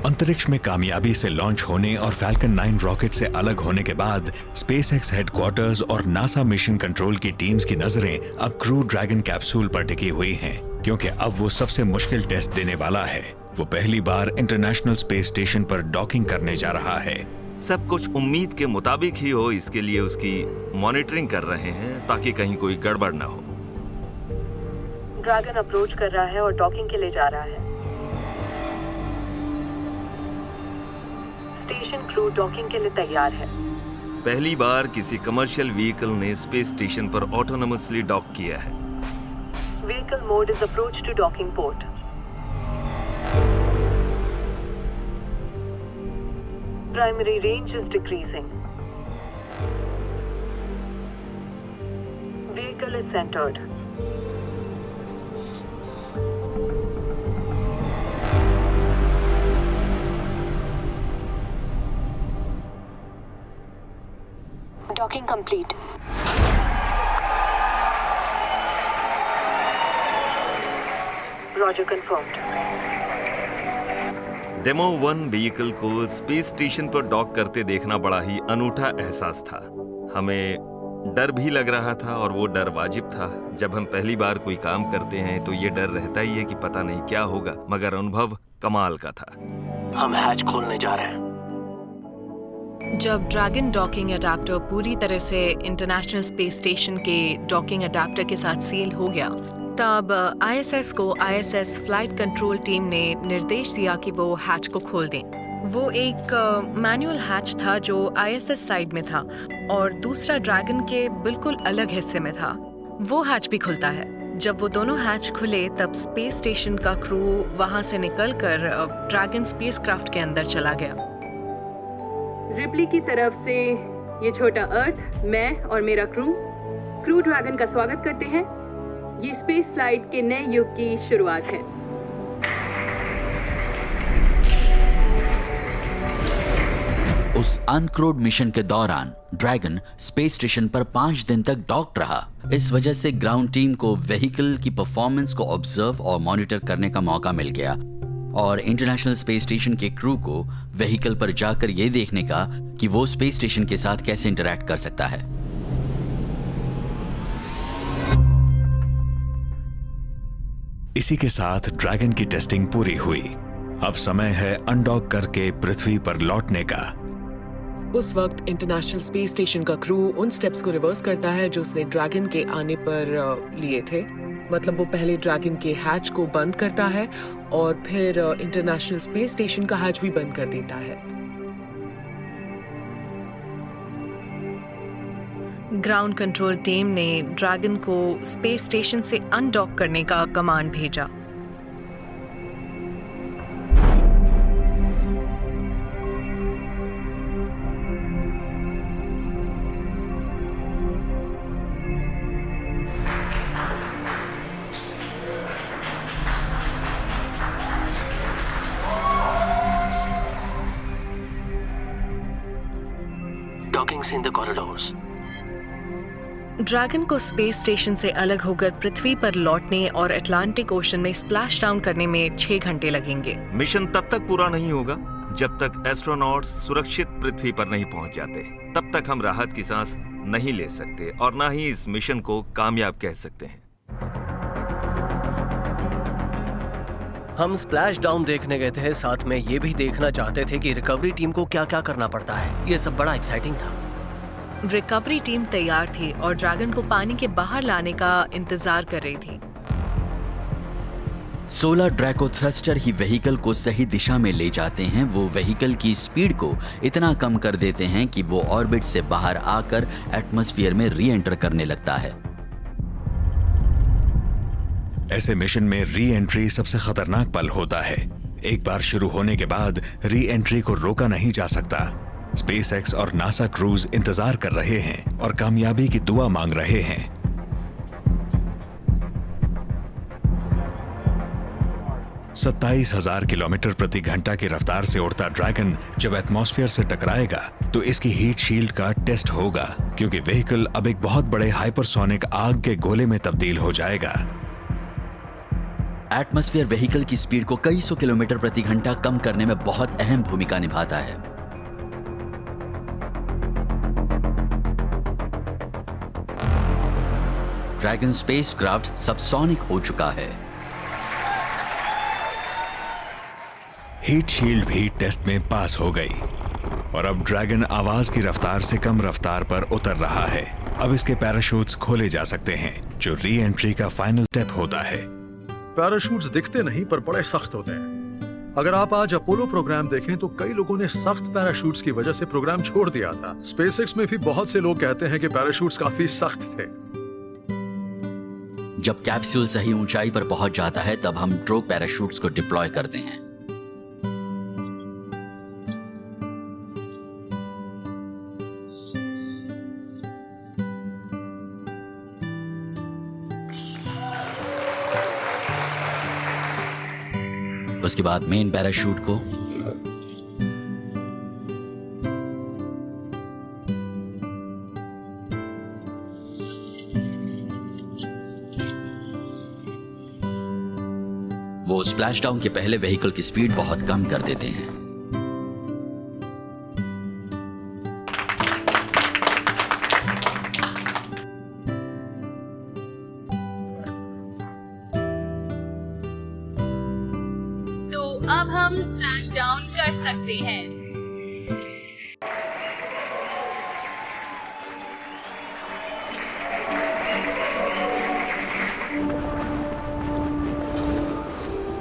अंतरिक्ष में कामयाबी से लॉन्च होने और फैल्कन 9 रॉकेट से अलग होने के बाद स्पेसएक्स हेडक्वार्टर्स और नासा मिशन कंट्रोल की टीम्स की नजरें अब क्रू ड्रैगन कैप्सूल पर टिकी हुई हैं, क्योंकि अब वो सबसे मुश्किल टेस्ट देने वाला है। वो पहली बार इंटरनेशनल स्पेस स्टेशन पर डॉकिंग करने जा रहा है। सब कुछ उम्मीद के मुताबिक ही हो, इसके लिए उसकी मॉनिटरिंग कर रहे हैं ताकि कहीं कोई गड़बड़ ना हो। ड्रैगन अप्रोच कर रहा है और डॉकिंग के लिए जा रहा है। स्टेशन क्रू डॉकिंग के लिए तैयार है। पहली बार किसी कमर्शियल व्हीकल ने स्पेस स्टेशन पर ऑटोनोमसली डॉक किया है। Vehicle mode is approach to docking port. Primary range is decreasing. Vehicle is centered. Docking complete. Roger confirmed. Demo 1 vehicle को स्पेस स्टेशन पर डॉक करते देखना बड़ा ही अनूठा एहसास था। हमें डर भी लग रहा था और वो डर वाजिब था। जब हम पहली बार कोई काम करते हैं तो ये डर रहता ही है कि पता नहीं क्या होगा, मगर अनुभव कमाल का था। हम हैच खोलने जा रहे हैं। जब ड्रैगन डॉकिंग अडेप्टर पूरी तरह से इंटरनेशनल स्पेस स्टेशन के डॉकिंग अडेप्टर के साथ सील हो गया, तब आईएसएस को आईएसएस फ्लाइट कंट्रोल टीम ने निर्देश दिया कि वो हैच को खोल दें। वो एक मैनुअल हैच था जो आईएसएस साइड में था और दूसरा ड्रैगन के बिल्कुल अलग हिस्से में था। वो हैच भी खुलता है। जब वो दोनों हैच खुले तब स्पेस स्टेशन का क्रू वहां से निकलकर ड्रैगन स्पेसक्राफ्ट के अंदर चला गया। रिप्ली की तरफ से ये छोटा अर्थ, मैं और मेरा क्रू ड्रैगन का स्वागत करते हैं। ये स्पेस फ्लाइट के नए युग की शुरुआत है। उस अनक्रूड मिशन के दौरान ड्रैगन स्पेस स्टेशन पर 5 दिन तक डॉक्ड रहा। इस वजह से ग्राउंड टीम को व्हीकल की परफॉर्मेंस को ऑब्जर्व और मॉनिटर करने का मौका मिल गया और इंटरनेशनल स्पेस स्टेशन के क्रू को व्हीकल पर जाकर यह देखने का कि वो स्पेस स्टेशन के साथ कैसे इंटरैक्ट कर सकता है। इसी के साथ ड्रैगन की टेस्टिंग पूरी हुई। अब समय है अनडॉक करके पृथ्वी पर लौटने का। उस वक्त इंटरनेशनल स्पेस स्टेशन का क्रू उन स्टेप्स को रिवर्स करता है जो उसने ड्रैगन के आने पर लिए थे। मतलब वो पहले ड्रैगन के हैच को बंद करता है और फिर इंटरनेशनल स्पेस स्टेशन का हैच भी बंद कर देता है। ग्राउंड कंट्रोल टीम ने ड्रैगन को स्पेस स्टेशन से अनडॉक करने का कमांड भेजा। Dockings in the corridors. Dragon को स्पेस स्टेशन से अलग होकर पृथ्वी पर लौटने और अटलांटिक ओशन में स्प्लैश डाउन करने में 6 घंटे लगेंगे। मिशन तब तक पूरा नहीं होगा जब तक एस्ट्रोनॉट्स सुरक्षित पृथ्वी पर नहीं पहुंच जाते। तब तक हम राहत की सांस नहीं ले सकते और ना ही इस मिशन को कामयाब कह सकते हैं। हम स्प्लैश डाउन देखने गए थे, साथ में ये भी देखना चाहते थे कि रिकवरी टीम को क्या क्या करना पड़ता है। ये सब बड़ा एक्साइटिंग था। रिकवरी टीम तैयार थी और ड्रैगन को पानी के बाहर लाने का इंतजार कर रही थी। 16 ड्रैको थ्रस्टर ही व्हीकल को सही दिशा में ले जाते हैं। वो व्हीकल की स्पीड को इतना कम कर देते हैं कि वो ऑर्बिट से बाहर आकर एटमॉस्फेयर में री एंटर करने लगता है। ऐसे मिशन में री एंट्री सबसे खतरनाक पल होता है। एक बार शुरू होने के बाद री एंट्री को रोका नहीं जा सकता। स्पेसएक्स और नासा क्रूज इंतजार कर रहे हैं और कामयाबी की दुआ मांग रहे हैं। 27,000 किलोमीटर प्रति घंटा की रफ्तार से उड़ता ड्रैगन जब एटमॉस्फेयर से टकराएगा तो इसकी हीट शील्ड का टेस्ट होगा, क्योंकि व्हीकल अब एक बहुत बड़े हाइपरसोनिक आग के गोले में तब्दील हो जाएगा। एटमॉस्फेयर व्हीकल की स्पीड को कई सौ किलोमीटर प्रति घंटा कम करने में बहुत अहम भूमिका निभाता है। ड्रैगन स्पेसक्राफ्ट सबसोनिक हो चुका है। हीट शील्ड भी टेस्ट में पास हो गई और अब ड्रैगन आवाज की रफ्तार से कम रफ्तार पर उतर रहा है। अब इसके पैराशूट्स खोले जा सकते हैं, जो री एंट्री का फाइनल स्टेप होता है। पैराशूट्स दिखते नहीं पर बड़े सख्त होते हैं। अगर आप आज अपोलो प्रोग्राम देखें तो कई लोगों ने सख्त पैराशूट्स की वजह से प्रोग्राम छोड़ दिया था। स्पेसएक्स में भी बहुत से लोग कहते हैं कि पैराशूट्स काफी सख्त थे। जब कैप्सूल सही ऊंचाई पर पहुंच जाता है तब हम ड्रोग पैराशूट्स को डिप्लॉय करते हैं। उसके बाद मेन पैराशूट को वो स्प्लैश डाउन के पहले व्हीकल की स्पीड बहुत कम कर देते हैं। अब हम स्प्लैश डाउन कर सकते हैं।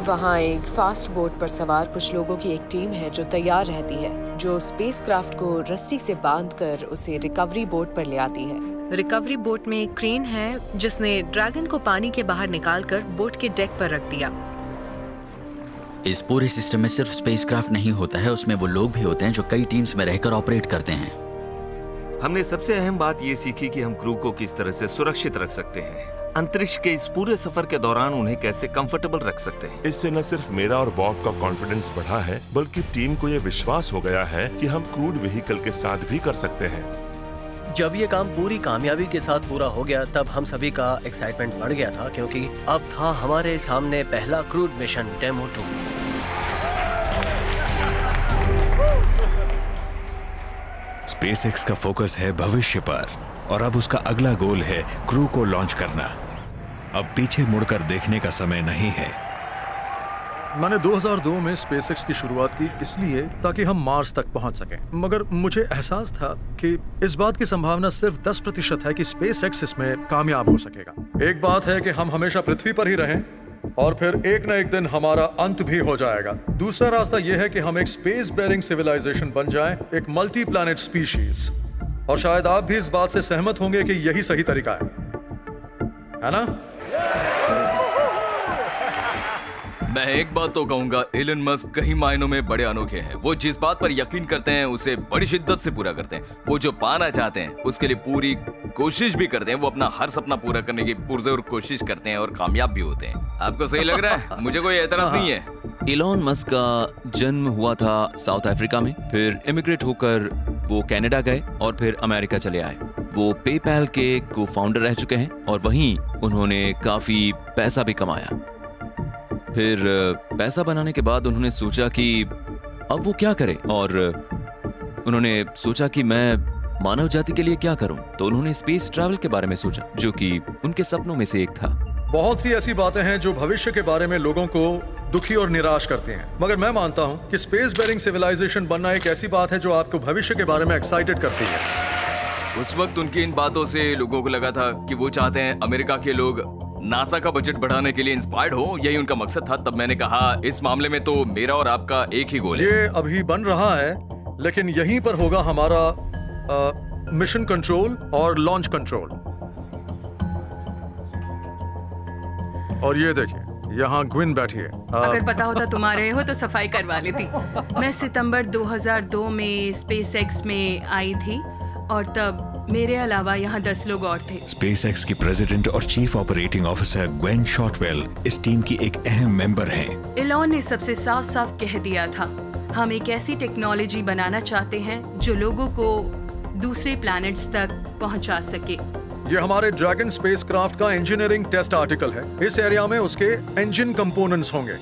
वहाँ एक फास्ट बोट पर सवार कुछ लोगों की एक टीम है जो तैयार रहती है, जो स्पेसक्राफ्ट को रस्सी से बांधकर उसे रिकवरी बोट पर ले आती है। रिकवरी बोट में एक क्रेन है जिसने ड्रैगन को पानी के बाहर निकालकर बोट के डेक पर रख दिया। इस पूरे सिस्टम में सिर्फ स्पेसक्राफ्ट नहीं होता है, उसमें वो लोग भी होते हैं जो कई टीम्स में रहकर ऑपरेट करते हैं। हमने सबसे अहम बात ये सीखी कि हम क्रू को किस तरह से सुरक्षित रख सकते हैं। अंतरिक्ष के इस पूरे सफर के दौरान उन्हें कैसे कंफर्टेबल रख सकते हैं। इससे न सिर्फ मेरा और बॉब का कॉन्फिडेंस बढ़ा है, बल्कि टीम को यह विश्वास हो गया है कि हम क्रूड व्हीकल के साथ भी कर सकते हैं। जब ये काम पूरी कामयाबी के साथ पूरा हो गया तब हम सभी का एक्साइटमेंट बढ़ गया था, क्योंकि अब था हमारे सामने पहला क्रूड मिशन डेमो 2। स्पेसएक्स का फोकस है भविष्य पर और अब उसका अगला गोल है क्रू को लॉन्च करना। अब पीछे मुड़कर देखने का समय नहीं है। मैंने 2002 में स्पेसएक्स की शुरुआत की इसलिए ताकि हम मार्स तक पहुंच सकें, मगर मुझे एहसास था कि इस बात की संभावना सिर्फ 10% है कि स्पेसएक्स इसमें कामयाब हो सकेगा। एक बात है कि हम हमेशा पृथ्वी पर ही रहें और फिर एक न एक दिन हमारा अंत भी हो जाएगा। दूसरा रास्ता यह है कि हम एक स्पेस बेरिंग सिविलाइजेशन बन जाएं, एक मल्टी प्लैनेट स्पीशीज। और शायद आप भी इस बात से सहमत होंगे कि यही सही तरीका है ना? मैं एक बात तो कहूंगा, एलन मस्क कई मायनों में बड़े अनोखे हैं। वो जिस बात पर यकीन करते हैं उसे बड़ी शिद्दत से पूरा करते हैं। वो जो पाना चाहते हैं उसके लिए पूरी कोशिश भी करते हैं। वो अपना हर सपना पूरा करने की पुरजोर कोशिश करते हैं और कामयाब भी होते हैं। आपको सही लग रहा है? मुझे कोई एतराज नहीं है। इलॉन मस्क का जन्म हुआ था साउथ अफ्रीका में, फिर इमिग्रेट होकर वो कनाडा गए और फिर अमेरिका चले आए। वो पेपैल के को फाउंडर रह चुके हैं और वहीं उन्होंने काफी पैसा भी कमाया। फिर पैसा बनाने के बाद उन्होंने सोचा कि अब वो क्या करें, और उन्होंने सोचा कि मैं मानव जाति के लिए क्या करूं। तो उन्होंने स्पेस ट्रैवल के बारे में सोचा, जो कि उनके सपनों में से एक था। बहुत सी ऐसी बातें हैं जो भविष्य के बारे में लोगों को दुखी और निराश करती हैं, मगर मैं मानता हूं कि स्पेस बेरिंग सिविलाइजेशन बनना एक ऐसी बात है जो आपको भविष्य के बारे में एक्साइटेड करती है। उस वक्त उनकी इन बातों से लोगों को लगा था कि वो चाहते हैं अमेरिका के लोग नासा का बजट बढ़ाने के लिए इंस्पायर्ड हो। यही उनका मकसद था। तब मैंने कहा इस मामले में तो मेरा और आपका एक ही गोल है। ये अभी बन रहा है, लेकिन यहीं पर होगा हमारा मिशन कंट्रोल और लॉन्च कंट्रोल। और ये देखिए, यहाँ ग्विन बैठी है। अगर पता होता तुम आ रहे हो तो सफाई करवा लेती। मैं सितंबर 2002 में स्पेसएक्स में आई थी और तब मेरे अलावा यहाँ 10 लोग और थे। स्पेसएक्स की प्रेसिडेंट और चीफ ऑपरेटिंग ऑफिसर ग्वेन शॉर्टवेल इस टीम की एक अहम मेंबर हैं। इलॉन ने सबसे साफ-साफ कह दिया था, हम एक ऐसी टेक्नोलॉजी बनाना चाहते हैं जो लोगों को दूसरे प्लैनेट्स तक पहुंचा सके। ये हमारे ड्रैगन स्पेसक्राफ्ट का इंजीनियरिंग टेस्ट आर्टिकल है। इस एरिया में उसके इंजन कंपोनेंट्स होंगे।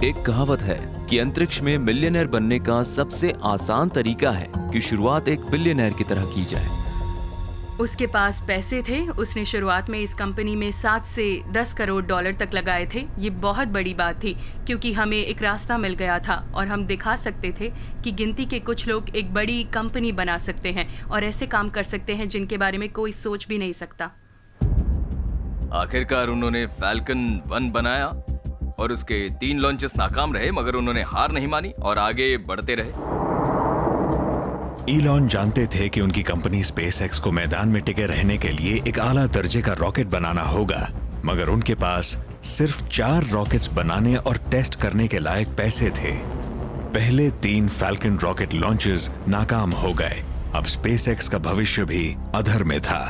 एक कहावत है कि अंतरिक्ष में मिलियनेयर बनने का सबसे आसान तरीका है कि शुरुआत एक बिलियनेयर की तरह की जाए। उसके पास पैसे थे। उसने शुरुआत में इस कंपनी में 7 से 10 करोड़ डॉलर तक लगाए थे। ये बहुत बड़ी बात थी क्योंकि हमें एक रास्ता मिल गया था और हम दिखा सकते थे कि गिनती के कुछ लोग एक बड़ी कंपनी बना सकते हैं और ऐसे काम कर सकते हैं जिनके बारे में कोई सोच भी नहीं सकता। आखिरकार उन्होंने फैल्कन 1 बनाया और उसके 3 लॉन्चेस नाकाम रहे, मगर उन्होंने हार नहीं मानी और आगे बढ़ते रहे। ईलॉन जानते थे कि उनकी कंपनी स्पेसएक्स को मैदान में टिके रहने के लिए एक आला दर्जे का रॉकेट बनाना होगा, मगर उनके पास सिर्फ 4 रॉकेट्स बनाने और टेस्ट करने के लायक पैसे थे। पहले 3 फैल्कन रॉकेट लॉन्चेस नाकाम हो गए। अब स्पेसएक्स का भविष्य भी अधर में था।